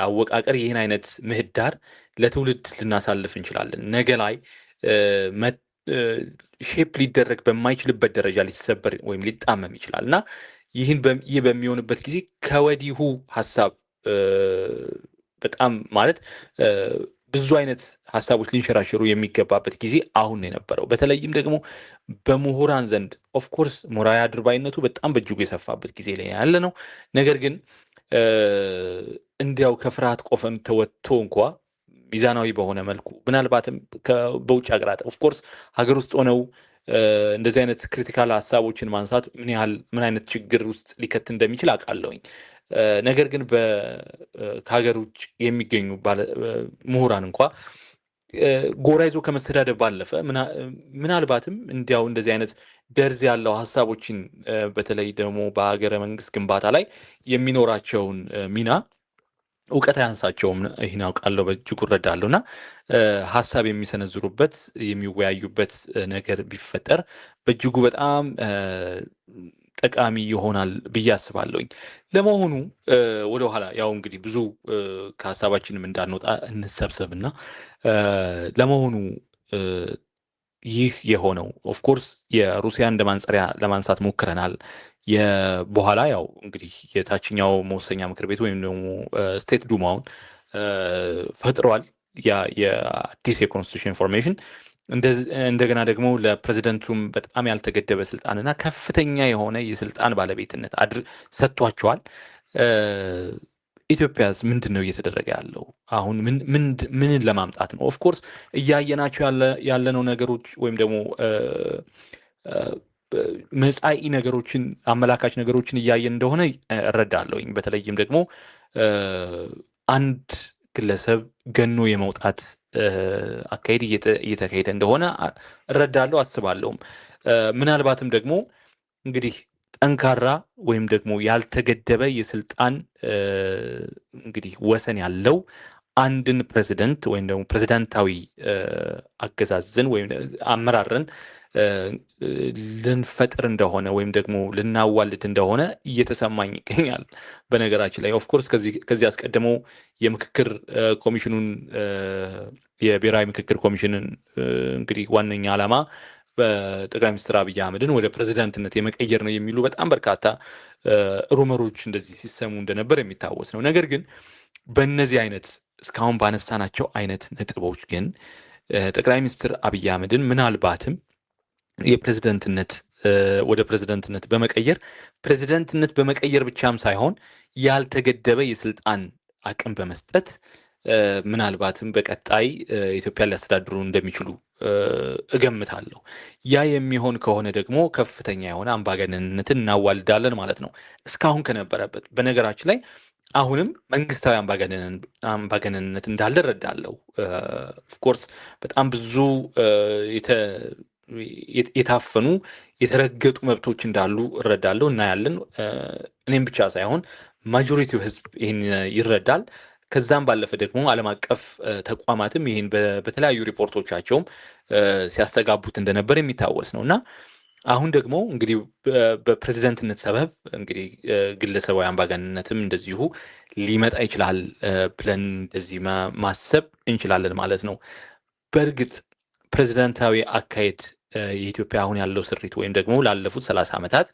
A: አወቃቀር ይህን አይነት ምህዳር ለትውልድ ልናሳልፍ እንችላለን። ነገ ላይ ሼፕ ሊደረግ በማይችልበት ደረጃ ሊሰበር ወይም ሊጣመም ይችላል እና ይህ በሚሆንበት ጊዜ ከወዲሁ ሀሳብ በጣም ማለት ብዙ አይነት ሀሳቦች ሊንሸራሸሩ የሚገባበት ጊዜ አሁን የነበረው። በተለይም ደግሞ በምሁራን ዘንድ ኦፍኮርስ ሞራዊ አድርባይነቱ በጣም በእጅጉ የሰፋበት ጊዜ ላይ ያለ ነው። ነገር ግን እንዲያው ከፍርሃት ቆፈን ተወጥቶ እንኳ ሚዛናዊ በሆነ መልኩ ምናልባትም በውጭ ሀገራት ኦፍኮርስ ሀገር ውስጥ ሆነው እንደዚህ አይነት ክሪቲካል ሀሳቦችን ማንሳት ምን አይነት ችግር ውስጥ ሊከት እንደሚችል አውቃለሁኝ። ነገር ግን ከሀገር ውጭ የሚገኙ ምሁራን እንኳ ጎራ ይዞ ከመስተዳደር ባለፈ ምናልባትም እንዲያው እንደዚህ አይነት ደርዝ ያለው ሀሳቦችን በተለይ ደግሞ በሀገረ መንግስት ግንባታ ላይ የሚኖራቸውን ሚና እውቀት አያንሳቸውም። ይህን አውቃለሁ፣ በእጅጉ እረዳለሁ እና ሀሳብ የሚሰነዝሩበት የሚወያዩበት ነገር ቢፈጠር በእጅጉ በጣም ጠቃሚ ይሆናል ብዬ አስባለሁኝ። ለመሆኑ ወደኋላ ያው እንግዲህ ብዙ ከሀሳባችንም እንዳንወጣ እንሰብሰብና ለመሆኑ ይህ የሆነው ኦፍኮርስ የሩሲያ እንደ ማንጸሪያ ለማንሳት ሞክረናል። በኋላ ያው እንግዲህ የታችኛው መወሰኛ ምክር ቤት ወይም ደግሞ ስቴት ዱማውን ፈጥሯል የአዲስ የኮንስቲቱሽን ፎርሜሽን። እንደገና ደግሞ ለፕሬዚደንቱም በጣም ያልተገደበ ስልጣንና ከፍተኛ የሆነ የስልጣን ባለቤትነት ሰጥቷቸዋል። ኢትዮጵያስ ምንድን ነው እየተደረገ ያለው? አሁን ምንን ለማምጣት ነው? ኦፍኮርስ እያየናቸው ያለነው ነገሮች ወይም ደግሞ መጻኢ ነገሮችን አመላካች ነገሮችን እያየን እንደሆነ እረዳለሁኝ። በተለይም ደግሞ አንድ ግለሰብ ገኖ የመውጣት አካሄድ እየተካሄደ እንደሆነ እረዳለሁ፣ አስባለሁም። ምናልባትም ደግሞ እንግዲህ ጠንካራ ወይም ደግሞ ያልተገደበ የስልጣን እንግዲህ ወሰን ያለው አንድን ፕሬዚደንት ወይም ደግሞ ፕሬዚዳንታዊ አገዛዝን ወይም አመራርን ልንፈጥር እንደሆነ ወይም ደግሞ ልናዋልድ እንደሆነ እየተሰማኝ ይገኛል። በነገራችን ላይ ኦፍኮርስ ከዚህ አስቀድሞ የምክክር ኮሚሽኑን የብሔራዊ ምክክር ኮሚሽንን እንግዲህ ዋነኛ ዓላማ በጠቅላይ ሚኒስትር አብይ አህመድን ወደ ፕሬዚዳንትነት የመቀየር ነው የሚሉ በጣም በርካታ ሩመሮች እንደዚህ ሲሰሙ እንደነበር የሚታወስ ነው። ነገር ግን በእነዚህ አይነት እስካሁን ባነሳናቸው አይነት ነጥቦች ግን ጠቅላይ ሚኒስትር አብይ አህመድን ምናልባትም የፕሬዝደንትነት ወደ ፕሬዝደንትነት በመቀየር ብቻም ሳይሆን ያልተገደበ የስልጣን አቅም በመስጠት ምናልባትም በቀጣይ ኢትዮጵያን ሊያስተዳድሩ እንደሚችሉ እገምታለሁ። ያ የሚሆን ከሆነ ደግሞ ከፍተኛ የሆነ አምባገነንነትን እናዋልዳለን ማለት ነው። እስካሁን ከነበረበት በነገራችን ላይ አሁንም መንግስታዊ አምባገነንነት እንዳለ እረዳለሁ። ኦፍኮርስ በጣም ብዙ የታፈኑ የተረገጡ መብቶች እንዳሉ እረዳለሁ፣ እናያለን። እኔም ብቻ ሳይሆን ማጆሪቲው ህዝብ ይህን ይረዳል። ከዛም ባለፈ ደግሞ ዓለም አቀፍ ተቋማትም ይህን በተለያዩ ሪፖርቶቻቸውም ሲያስተጋቡት እንደነበር የሚታወስ ነው እና አሁን ደግሞ እንግዲህ በፕሬዝደንትነት ሰበብ እንግዲህ ግለሰባዊ አምባገነንነትም እንደዚሁ ሊመጣ ይችላል ብለን እንደዚህ ማሰብ እንችላለን ማለት ነው። በእርግጥ ፕሬዝደንታዊ አካሄድ የኢትዮጵያ አሁን ያለው ስሪት ወይም ደግሞ ላለፉት 30 ዓመታት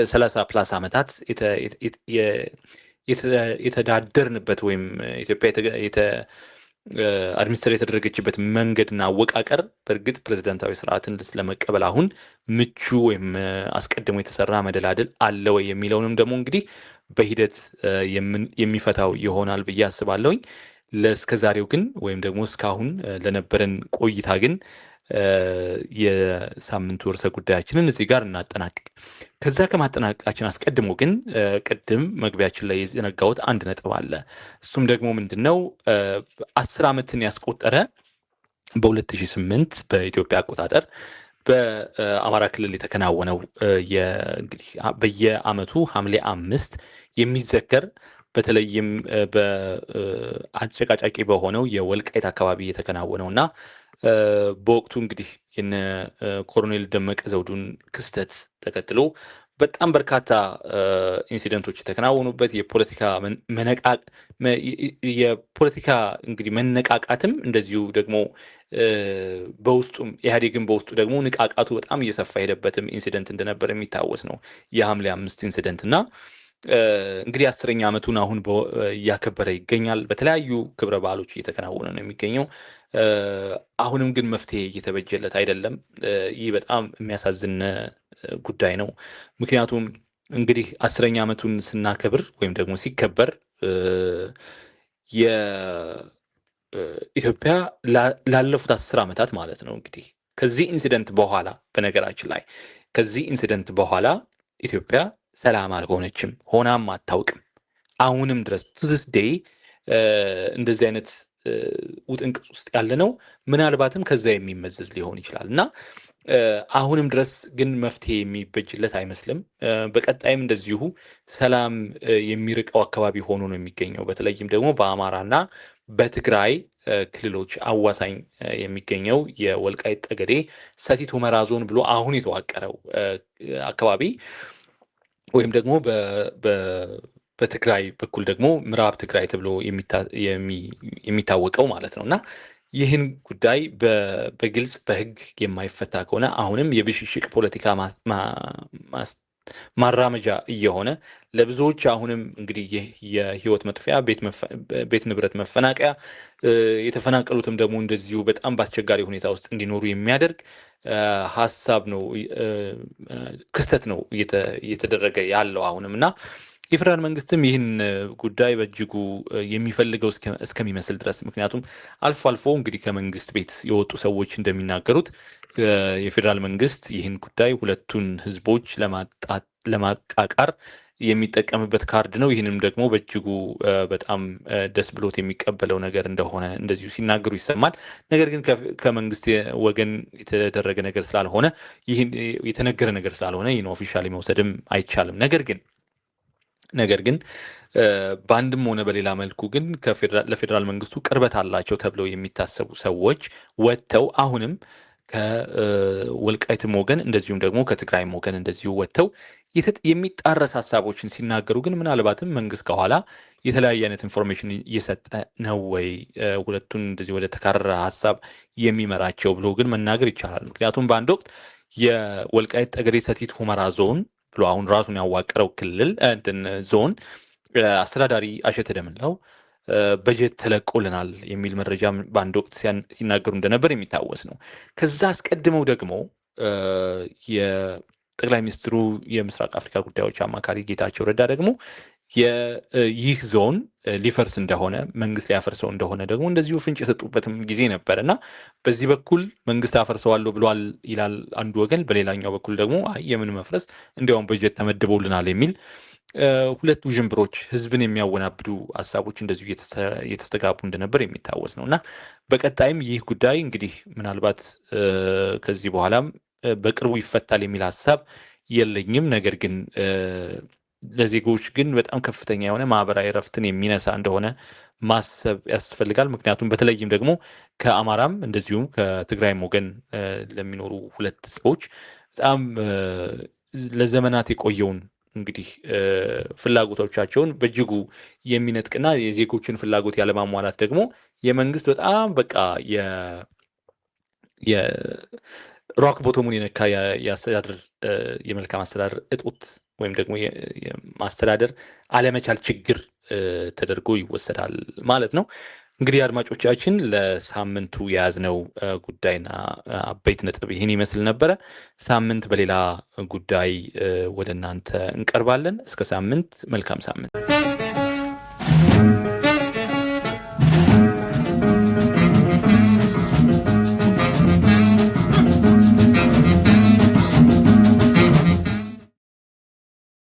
A: 30 ፕላስ ዓመታት የተዳደርንበት ወይም ኢትዮጵያ አድሚኒስትር የተደረገችበት መንገድና አወቃቀር በእርግጥ ፕሬዝደንታዊ ስርዓትን ስለመቀበል አሁን ምቹ ወይም አስቀድሞ የተሰራ መደላደል አለ ወይ የሚለውንም ደግሞ እንግዲህ በሂደት የሚፈታው ይሆናል ብዬ አስባለሁኝ። ለእስከዛሬው ግን ወይም ደግሞ እስካሁን ለነበረን ቆይታ ግን የሳምንቱ ርዕሰ ጉዳያችንን እዚህ ጋር እናጠናቅቅ። ከዛ ከማጠናቀቃችን አስቀድሞ ግን ቅድም መግቢያችን ላይ የዘነጋሁት አንድ ነጥብ አለ። እሱም ደግሞ ምንድን ነው? 10 ዓመትን ያስቆጠረ በ2008 በኢትዮጵያ አቆጣጠር በአማራ ክልል የተከናወነው እንግዲህ በየዓመቱ ሐምሌ 5 የሚዘከር በተለይም በአጨቃጫቂ በሆነው የወልቃይት አካባቢ የተከናወነው እና በወቅቱ እንግዲህ የነ ኮሎኔል ደመቀ ዘውዱን ክስተት ተከትሎ በጣም በርካታ ኢንሲደንቶች የተከናወኑበት የፖለቲካ እንግዲህ መነቃቃትም እንደዚሁ ደግሞ በውስጡም ኢህአዴግን በውስጡ ደግሞ ንቃቃቱ በጣም እየሰፋ ሄደበትም ኢንሲደንት እንደነበር የሚታወስ ነው የሐምሌ 5 ኢንሲደንት እና እንግዲህ 10ኛ ዓመቱን አሁን እያከበረ ይገኛል። በተለያዩ ክብረ በዓሎች እየተከናወነ ነው የሚገኘው። አሁንም ግን መፍትሄ እየተበጀለት አይደለም። ይህ በጣም የሚያሳዝን ጉዳይ ነው። ምክንያቱም እንግዲህ 10ኛ ዓመቱን ስናከብር ወይም ደግሞ ሲከበር የኢትዮጵያ ላለፉት 10 ዓመታት ማለት ነው እንግዲህ ከዚህ ኢንሲደንት በኋላ በነገራችን ላይ ከዚህ ኢንሲደንት በኋላ ኢትዮጵያ ሰላም አልሆነችም፣ ሆናም አታውቅም። አሁንም ድረስ ቱዚስ ዴይ እንደዚህ አይነት ውጥንቅጥ ውስጥ ያለ ነው። ምናልባትም ከዛ የሚመዘዝ ሊሆን ይችላል እና አሁንም ድረስ ግን መፍትሄ የሚበጅለት አይመስልም። በቀጣይም እንደዚሁ ሰላም የሚርቀው አካባቢ ሆኖ ነው የሚገኘው። በተለይም ደግሞ በአማራና በትግራይ ክልሎች አዋሳኝ የሚገኘው የወልቃይት ጠገዴ ሰቲት ሁመራ ዞን ብሎ አሁን የተዋቀረው አካባቢ ወይም ደግሞ በትግራይ በኩል ደግሞ ምዕራብ ትግራይ ተብሎ የሚታወቀው ማለት ነው እና ይህን ጉዳይ በግልጽ በሕግ የማይፈታ ከሆነ አሁንም የብሽሽቅ ፖለቲካ ማራመጃ እየሆነ ለብዙዎች አሁንም እንግዲህ የህይወት መጥፊያ፣ ቤት ንብረት መፈናቀያ፣ የተፈናቀሉትም ደግሞ እንደዚሁ በጣም በአስቸጋሪ ሁኔታ ውስጥ እንዲኖሩ የሚያደርግ ሀሳብ ነው፣ ክስተት ነው እየተደረገ ያለው አሁንም እና የፌዴራል መንግስትም ይህን ጉዳይ በእጅጉ የሚፈልገው እስከሚመስል ድረስ ምክንያቱም አልፎ አልፎ እንግዲህ ከመንግስት ቤት የወጡ ሰዎች እንደሚናገሩት የፌዴራል መንግስት ይህን ጉዳይ ሁለቱን ህዝቦች ለማቃቃር የሚጠቀምበት ካርድ ነው። ይህንም ደግሞ በእጅጉ በጣም ደስ ብሎት የሚቀበለው ነገር እንደሆነ እንደዚሁ ሲናገሩ ይሰማል። ነገር ግን ከመንግስት ወገን የተደረገ ነገር ስላልሆነ ይህን የተነገረ ነገር ስላልሆነ ይህን ኦፊሻሊ መውሰድም አይቻልም። ነገር ግን በአንድም ሆነ በሌላ መልኩ ግን ለፌዴራል መንግስቱ ቅርበት አላቸው ተብለው የሚታሰቡ ሰዎች ወጥተው አሁንም ከወልቃይትም ወገን እንደዚሁም ደግሞ ከትግራይም ወገን እንደዚሁ ወጥተው የሚጣረስ ሀሳቦችን ሲናገሩ ግን ምናልባትም መንግስት ከኋላ የተለያየ አይነት ኢንፎርሜሽን እየሰጠ ነው ወይ ሁለቱን እንደዚህ ወደ ተካረረ ሀሳብ የሚመራቸው ብሎ ግን መናገር ይቻላል። ምክንያቱም በአንድ ወቅት የወልቃይት ጠገዴ ሰቲት ሁመራ ዞን ብሎ አሁን ራሱን ያዋቀረው ክልል ዞን አስተዳዳሪ አሸተ ደምለው በጀት ተለቆልናል የሚል መረጃ በአንድ ወቅት ሲናገሩ እንደነበር የሚታወስ ነው። ከዛ አስቀድመው ደግሞ የጠቅላይ ሚኒስትሩ የምስራቅ አፍሪካ ጉዳዮች አማካሪ ጌታቸው ረዳ ደግሞ ይህ ዞን ሊፈርስ እንደሆነ መንግስት ሊያፈርሰው እንደሆነ ደግሞ እንደዚሁ ፍንጭ የሰጡበትም ጊዜ ነበር እና በዚህ በኩል መንግስት አፈርሰዋለሁ ብሏል ይላል አንዱ ወገን፣ በሌላኛው በኩል ደግሞ የምን መፍረስ እንዲያውም በጀት ተመድበውልናል የሚል ሁለት ውዥንብሮች ህዝብን የሚያወናብዱ ሀሳቦች እንደዚሁ እየተስተጋቡ እንደነበር የሚታወስ ነው እና በቀጣይም ይህ ጉዳይ እንግዲህ ምናልባት ከዚህ በኋላም በቅርቡ ይፈታል የሚል ሀሳብ የለኝም። ነገር ግን ለዜጎች ግን በጣም ከፍተኛ የሆነ ማህበራዊ ረፍትን የሚነሳ እንደሆነ ማሰብ ያስፈልጋል። ምክንያቱም በተለይም ደግሞ ከአማራም እንደዚሁም ከትግራይም ወገን ለሚኖሩ ሁለት ህዝቦች በጣም ለዘመናት የቆየውን እንግዲህ ፍላጎቶቻቸውን በእጅጉ የሚነጥቅና የዜጎችን ፍላጎት ያለማሟላት ደግሞ የመንግስት በጣም በቃ የሮክ ቦቶሙን የነካ የአስተዳደር የመልካም አስተዳደር እጦት ወይም ደግሞ የማስተዳደር አለመቻል ችግር ተደርጎ ይወሰዳል ማለት ነው። እንግዲህ አድማጮቻችን ለሳምንቱ የያዝነው ጉዳይና አበይት ነጥብ ይህን ይመስል ነበረ። ሳምንት በሌላ ጉዳይ ወደ እናንተ እንቀርባለን። እስከ ሳምንት፣ መልካም ሳምንት።